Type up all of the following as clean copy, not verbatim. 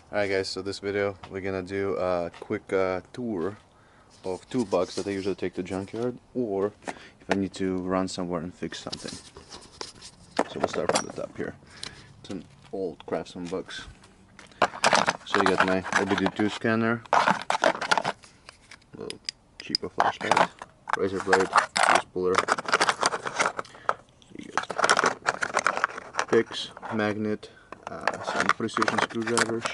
Alright guys, so this video we're gonna do a quick tour of toolbox that I usually take to Junkyard, or if I need to run somewhere and fix something. So we'll start from the top here. It's an old Craftsman box. So you got my OBD2 scanner, little cheaper flashlight, razor blade, fuse puller, you got picks, magnet, some precision screwdrivers.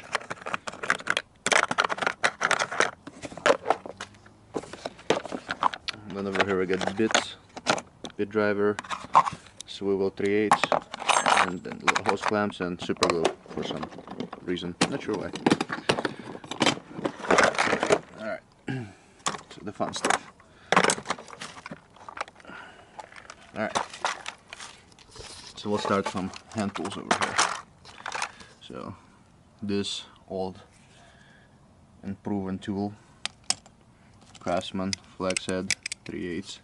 Then over here we got bits, bit driver, swivel 3/8, and then little hose clamps and super glue for some reason, not sure why. Alright, so the fun stuff. Alright, so we'll start from hand tools over here. So this old and proven tool, Craftsman flex head 3/8.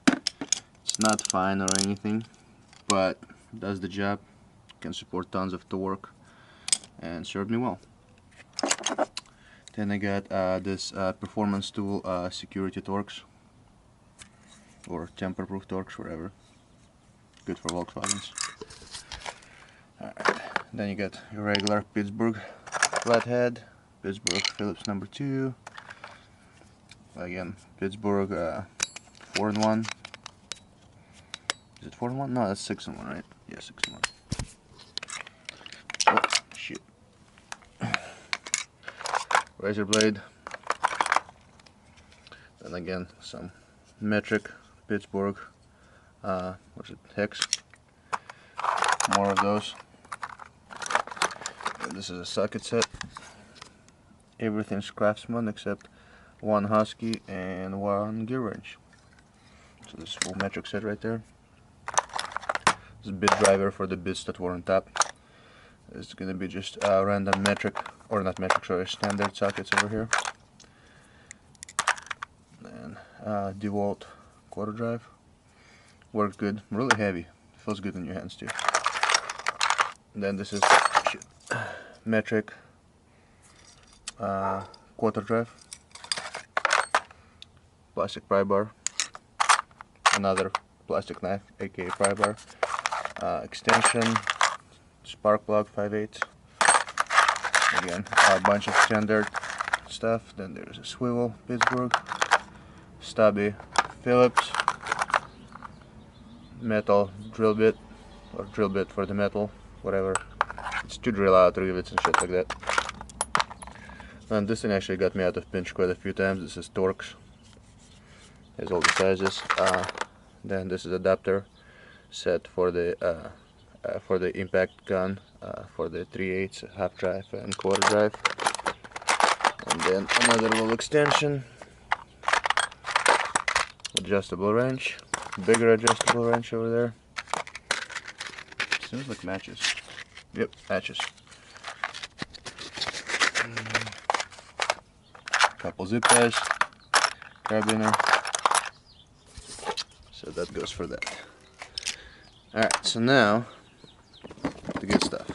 It's not fine or anything, but does the job, can support tons of torque, and served me well. Then I got this performance tool, security torques, or tamper-proof torques, whatever. Good for Volkswagens. Alright, then you got your regular Pittsburgh flathead, Pittsburgh Phillips number 2. Again, Pittsburgh 4-in-1. Is it 4-in-1? No, that's 6-in-1, right? Yeah, 6-in-1. Oh, shit. Razor blade. Then again, some metric Pittsburgh, what's it, hex. More of those. And this is a socket set. Everything's Craftsman except one Husky and one gear wrench. So this full metric set right there. This is a bit driver for the bits that were on top. It's gonna be just random metric, or not metric, sorry, standard sockets over here. Then DeWalt quarter drive. Works good, really heavy. Feels good in your hands too. And then this is metric quarter drive. Plastic pry bar, another plastic knife, aka pry bar, extension, spark plug 5/8. Again, a bunch of standard stuff. Then there's a swivel Pittsburgh, stubby Phillips, metal drill bit, or drill bit for the metal, whatever. It's to drill out rivets and shit like that. And this thing actually got me out of pinch quite a few times. This is Torx. Has all the sizes. Then this is adapter set for the impact gun, for the 3/8 half drive and quarter drive. And then another little extension, adjustable wrench, bigger adjustable wrench over there. Seems like matches. Yep, matches. Couple zip ties, carabiner. So that goes for that. Alright, so now the good stuff.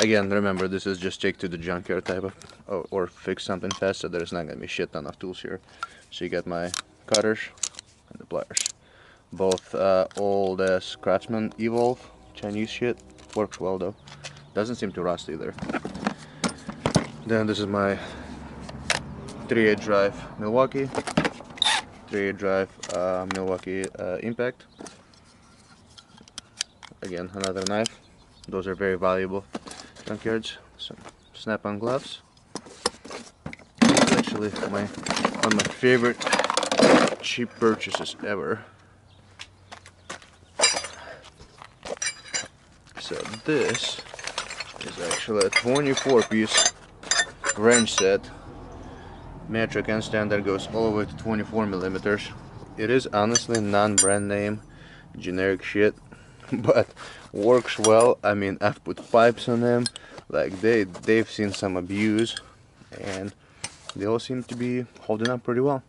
Again, remember, this is just take to the junkyard type of, or fix something fast, so there's not gonna be shit ton of tools here. So you got my cutters and the pliers. Both old as Craftsman Evolve, Chinese shit. Works well though. Doesn't seem to rust either. Then this is my 3/8 drive Milwaukee. 3/8 drive Milwaukee impact. Again, another knife. Those are very valuable junkyards. Some snap-on gloves. It's actually one of my favorite cheap purchases ever. So this is actually a 24-piece wrench set. Metric and standard, goes all the way to 24 millimeters. It is honestly non-brand name, generic shit, but works well. I mean, I've put pipes on them, like they've seen some abuse, and they all seem to be holding up pretty well.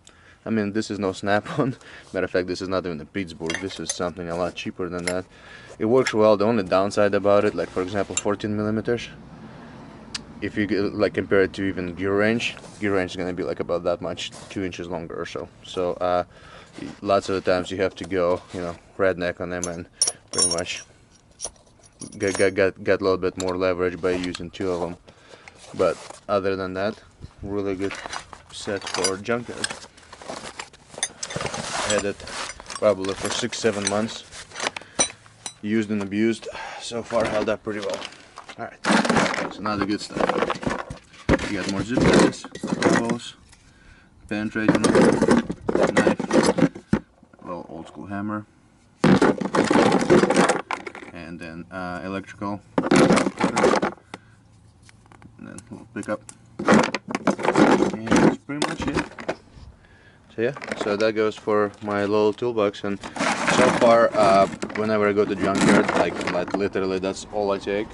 I mean, this is no snap-on. Matter of fact, this is not even a Pittsburgh. This is something a lot cheaper than that. It works well. The only downside about it, like for example 14 millimeters, if you get, like, compare it to even gear range is gonna be like about that much, 2 inches longer or so. So lots of the times you have to go, you know, redneck on them and pretty much get a little bit more leverage by using 2 of them. But other than that, really good set for Junkyard. Had it probably for 6-7 months, used and abused. So far held up pretty well. Alright, so now the good stuff. You got more zip ties, elbows, penetrating knife, well, old school hammer, and then electrical cutter, and then a little pickup, and that's pretty much it. So yeah, so that goes for my little toolbox, and so far whenever I go to Junkyard, like literally that's all I take,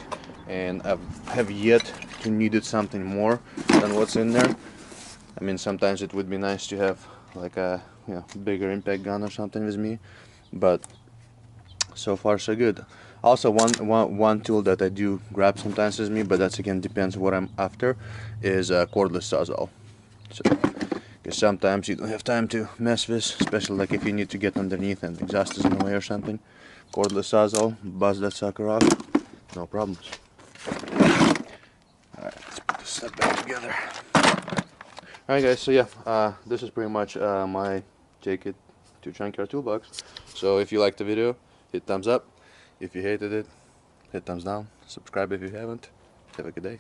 and I have yet to needed something more than what's in there. I mean, sometimes it would be nice to have like a, you know, bigger impact gun or something with me, but so far so good. Also, one tool that I do grab sometimes with me, but that's again depends what I'm after, is a cordless sawzall. So, because sometimes you don't have time to mess with, especially like if you need to get underneath and exhaust is in the way or something. Cordless sawzall, buzz that sucker off, no problems. Alright, let's put this stuff back together. Alright guys, so yeah, this is pretty much my take it to Junkyard toolbox. So if you liked the video, hit thumbs up. If you hated it, hit thumbs down. Subscribe if you haven't. Have a good day.